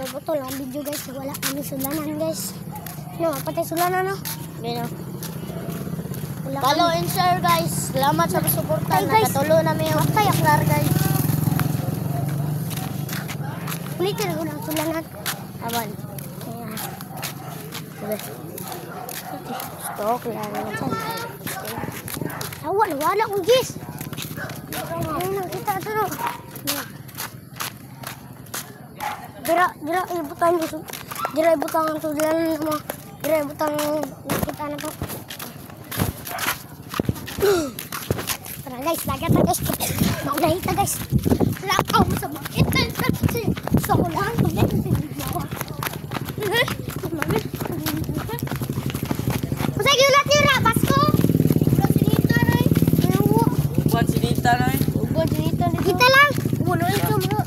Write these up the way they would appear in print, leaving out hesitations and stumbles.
Betul lang video guys, wala kami sulanan guys. No, patay sulanan no. Gino. Wala Follow kami. and share guys. Salamat sa suporta. Ay, guys. Nakatulo namin yung paklar guys. Ulitin ko ng sulanan. Aman. Ayan. Sige. Stok lang naman sa. Wala ko guys. Ayun na kita ito no. Dira ibutan guys. Dira ibutan ang sulanan mo. Dira ibutan kita na to. Tara guys, lagat na guys. Maunahin ta guys. Lakaw sa bakit na sa ulan. Masay giulat niyo ra, Pasko. Buat sinita na eh. Kita lang. Buno ito mo.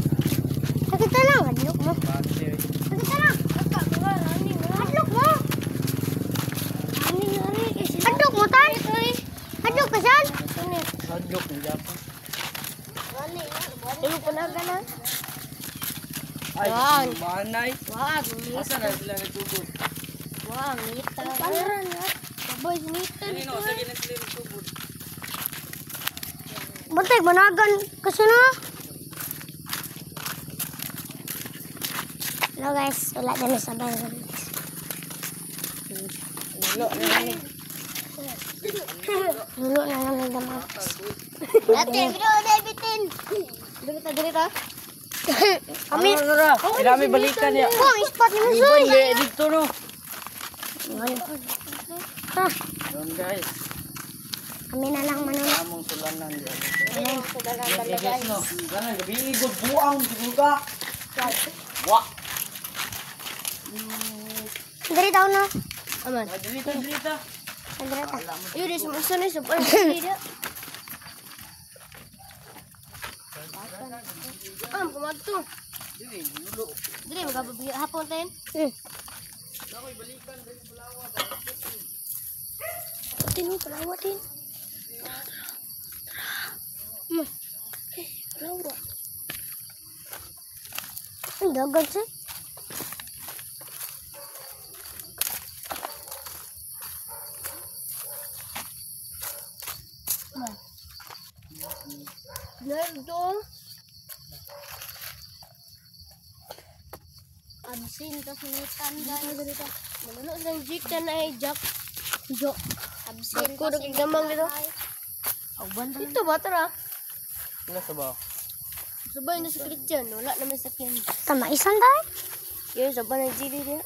Kita lang, hadlok mo. Kita lang. Hadlok mo. Hadlok mo tan. Hadlok ka san? Hadlok ng Japan. Ini penaga na. Ay, Wag. manay. Wag, Asa na sila nagtubod? Wag, ngita. Boy, ngita. Ano, sige na sila nagtubod. Bantay managan kasi na. Hello guys, wala din na sabay. Nulo na namin damay. Ate, video Davidin. Dirita. Kami, Kami balikan ya. oh, spot ni Yung Musoy. bandi dito no. Ha, Doon guys. kami na lang manunod. Among sulanan diyan. Talaga Guys no. Kana gabi igod buang siguro ka. Wa. Dari daw na. Aman. Dilita. Dari ta. Yun, di sumusun na. Super. Hindi. Pumadto. Dili, magkababili hapon tayo. Tin, palawa din. Palawa. Ang dagat siya. Nerdo. Absin tas ngitan guys. Ano sang jikan ay jak. Jo. Absin ko dog gamang dito. Awan ito ba tara? Wala sa ba? Sabay na sa Christian, wala naman sa kin. Tama, isan tayo. Yun, sabay na jili dia.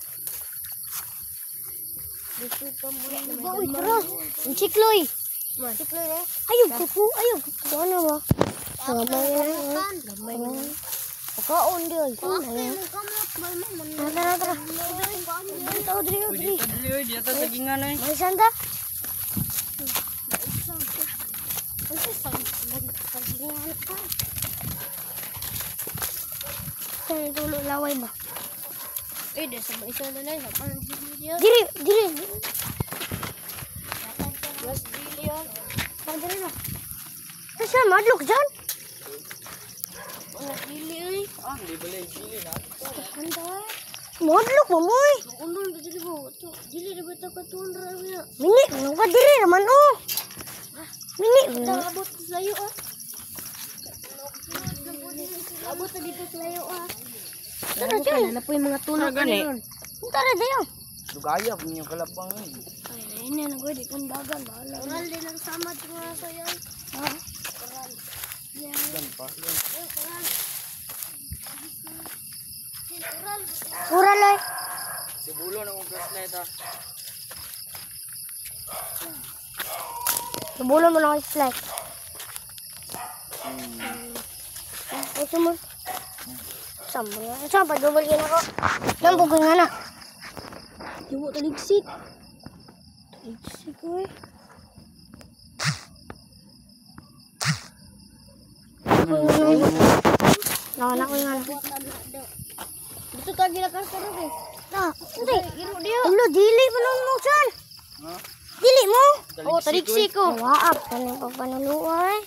Dito pa mo na. Uy, tara. Ang chikloy. Siklo na. Ayaw, kuku. Ayaw, kuku. Ano ba? Gamay na. Gamay na. Pagkaon di ay. Tara, tara. Tao, diri, Uy, diri. dito dili dito tagingan ay. May isan ta? Kung tulo laway ba? Eh, dia sama isa na lang. Apa ang jili dia? Diri, diri. Mas jili yan. Ah, diri na. Kasi madlok dyan. Mga jili eh. Ah, di boleh gili na. Madlok mo mo eh. Unun ba jili mo? Jili na ba ito katunra niya? Mini, ano ba diri naman oh. Mini. Abot sa layo ah. Abot na dito sa layo ah. Tara dyan. Na po yung mga tulog gani. Tara dyan. Dugaya punya kalapang ay. Ay, na yun. Nagwede kong dagan. Bahala. Oral din ang sama nga sa yan. Ha? Dan pa. Pura loy. Sibulo na kong flashlight ha. Nabulon mo na ako flag. Ay, sumul. Sambal nga. Saan pa? Double yun ako. Nambugoy nga na. Diwo taligsik. Taligsik ko eh. Nawan ako nga na. Dito ka ginakas ka rin eh. Ah, hindi. Iro dia. Ulo, dili mo lang mo dyan. Ha? Dili mo. Oh, taligsik ko. Waap. Ano pa panuluay?